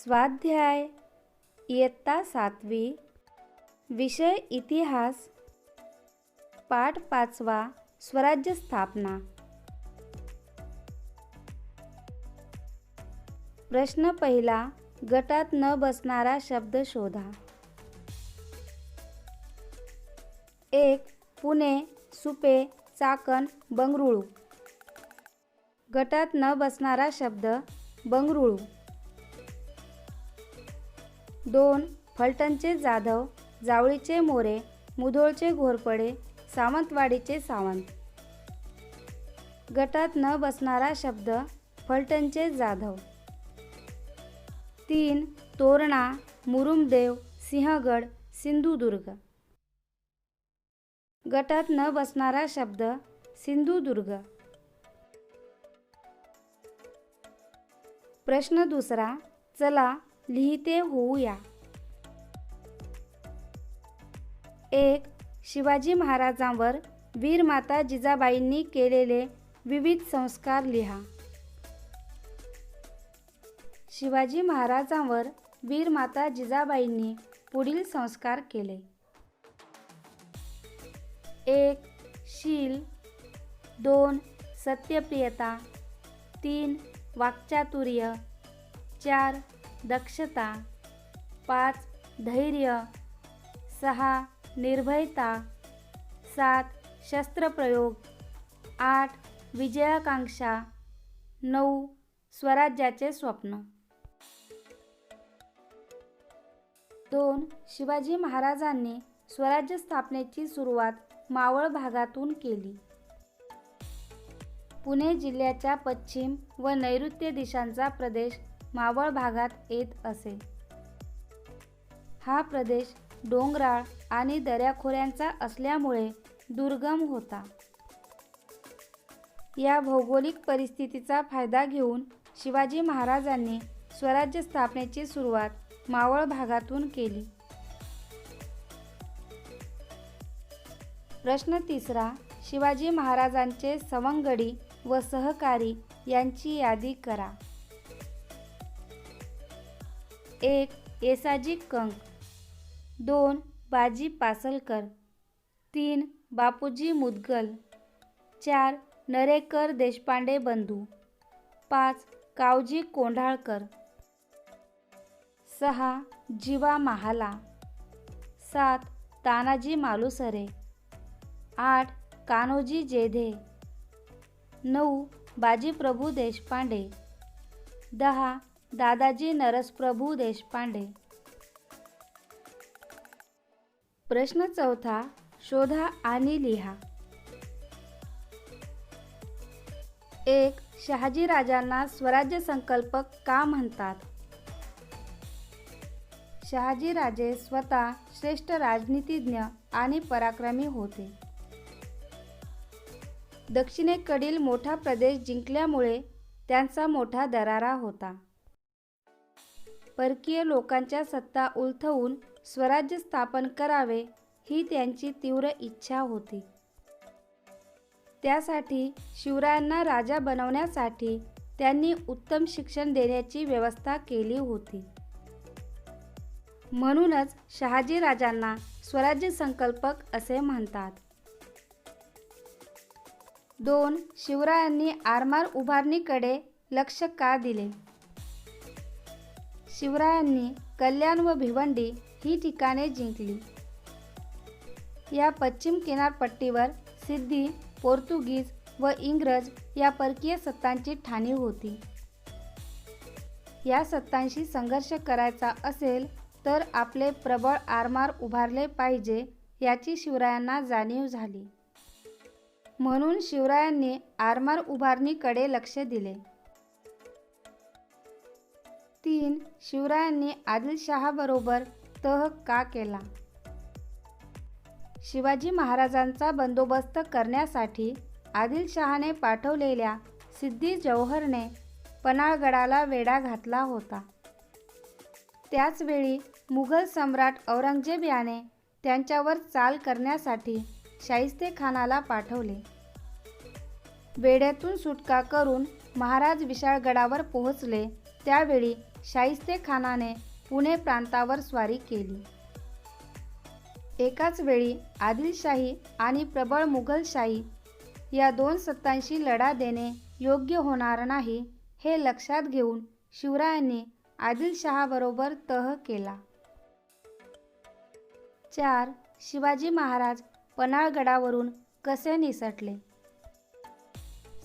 स्वाध्याय इयत्ता 7वी, विषय इतिहास, पाठ 5वा, स्वराज्य स्थापना। प्रश्न पहिला, गटात न बसणारा शब्द शोधा। 1. पुणे, सुपे, चाकण, बंगळुरू। गटात न बसणारा शब्द बंगळुरू। 2. फलटणचे जाधव, जावळीचे मोरे, मुधोळचे घोरपडे, सावंतवाडीचे सावंत। गटात न बसणारा शब्द फलटणचे जाधव। 3. तोरणा, मुरुमदेव, सिंहगड, सिंधुदुर्ग। गटात न बसणारा शब्द सिंधुदुर्ग। प्रश्न दुसरा, चला लिहिते होऊया। 1. शिवाजी महाराजांवर वीरमाता जिजाबाईंनी केलेले विविध संस्कार लिहा। शिवाजी महाराजांवर वीरमाता जिजाबाईंनी पुढील संस्कार केले. 1. शील. 2. सत्यप्रियता. 3. वाक्चातुर्य. 4. दक्षता. 5. धैर्य. 6. निर्भयता. 7. शस्त्रप्रयोग. 8. विजयाकांक्षा. 9. स्वराज्याचे स्वप्न. 2. शिवाजी महाराजांनी स्वराज्य स्थापनेची सुरुवात मावळ भागातून केली. पुणे जिल्ह्याच्या पश्चिम व नैऋत्य दिशांचा प्रदेश मावळ भागात येत असे. हा प्रदेश डोंगराळ आणि दऱ्याखोऱ्यांचा असल्यामुळे दुर्गम होता. या भौगोलिक परिस्थितीचा फायदा घेऊन शिवाजी महाराजांनी स्वराज्य स्थापनेची सुरुवात मावळ भागातून केली. प्रश्न तिसरा, शिवाजी महाराजांचे सवंगडी व सहकारी यांची यादी करा. 1. येसाजी कंक. 2. बाजी पासलकर. 3. बापूजी मुदगल. 4. नरेकर देशपांडे बंधू. 5. कावजी कोंढाळकर. 6. जीवा महाला. 7. तानाजी मालुसरे. 8. कान्होजी जेधे. 9. बाजीप्रभू देशपांडे. 10. दादाजी नरसप्रभू देशपांडे. प्रश्न चौथा, शोधा आणि लिहा. 1. शहाजी राजांना स्वराज्य संकल्पक का म्हणतात? शहाजी राजे स्वतः श्रेष्ठ राजनीतिज्ञ आणि पराक्रमी होते. दक्षिणेकडील मोठा प्रदेश जिंकल्यामुळे त्यांचा मोठा दरारा होता. परकीय लोकांच्या सत्ता उलथवून स्वराज्य स्थापन करावे ही त्यांची तीव्र इच्छा होती. त्यासाठी शिवरायांना राजा बनवण्यासाठी त्यांनी उत्तम शिक्षण देण्याची व्यवस्था केली होती. म्हणूनच शहाजी राजांना स्वराज्य संकल्पक असे म्हणतात. 2. शिवरायांनी आरमार उभारणीकडे लक्ष का दिले? शिवरायांनी कल्याण व भिवंडी ही ठिकाणे जिंकली. या पश्चिम किनारपट्टीवर सिद्धी, पोर्तुगीज व इंग्रज या परकीय सत्तांची ठाणी होती. या सत्तांशी संघर्ष करायचा असेल तर आपले प्रबळ आरमार उभारले पाहिजे याची शिवरायांना जाणीव झाली. म्हणून शिवरायांनी आरमार उभारणीकडे लक्ष दिले. 3. शिवरायांनी आदिलशहाबरोबर तह का केला? शिवाजी महाराजांचा बंदोबस्त करण्यासाठी आदिलशहाने पाठवलेल्या सिद्दी जौहरने पन्हाळगडाला वेढा घातला होता. त्याचवेळी मुघल सम्राट औरंगजेब याने त्यांच्यावर चाल करण्यासाठी शाहिस्तेखानाला पाठवले. वेढ्यातून सुटका करून महाराज विशाळगडावर पोहोचले त्यावेळी शाहिस्तेखानाने पुणे प्रांतावर स्वारी केली. एकाच वेळी आदिलशाही आणि प्रबळ मुघलशाही या दोन सत्तांशी लढा देणे योग्य होणार नाही, हे लक्षात घेऊन शिवरायांनी आदिलशहाबरोबर तह केला. 4. शिवाजी महाराज पन्हाळगडावरून कसे निसटले?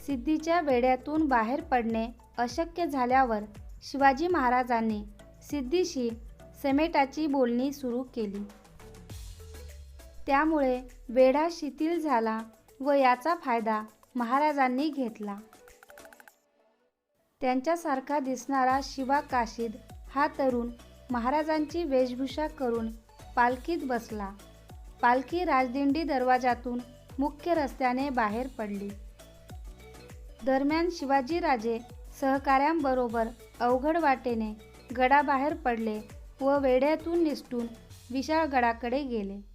सिद्दीच्या वेढ्यातून बाहेर पडणे अशक्य झाल्यावर शिवाजी महाराजांनी सिद्दीशी समेटाची बोलणी सुरू केली. त्यामुळे वेढा शिथिल झाला व याचा फायदा महाराजांनी घेतला. त्यांच्यासारखा दिसणारा शिवा काशीद हा तरुण महाराजांची वेशभूषा करून पालखीत बसला. पालखी राजदिंडी दरवाजातून मुख्य रस्त्याने बाहेर पडली. दरम्यान शिवाजीराजे सहकाऱ्यांबरोबर अवघड वाटेने गडाबाहेर पडले व वेढ्यातून निसटून विशाळगडाकडे गेले.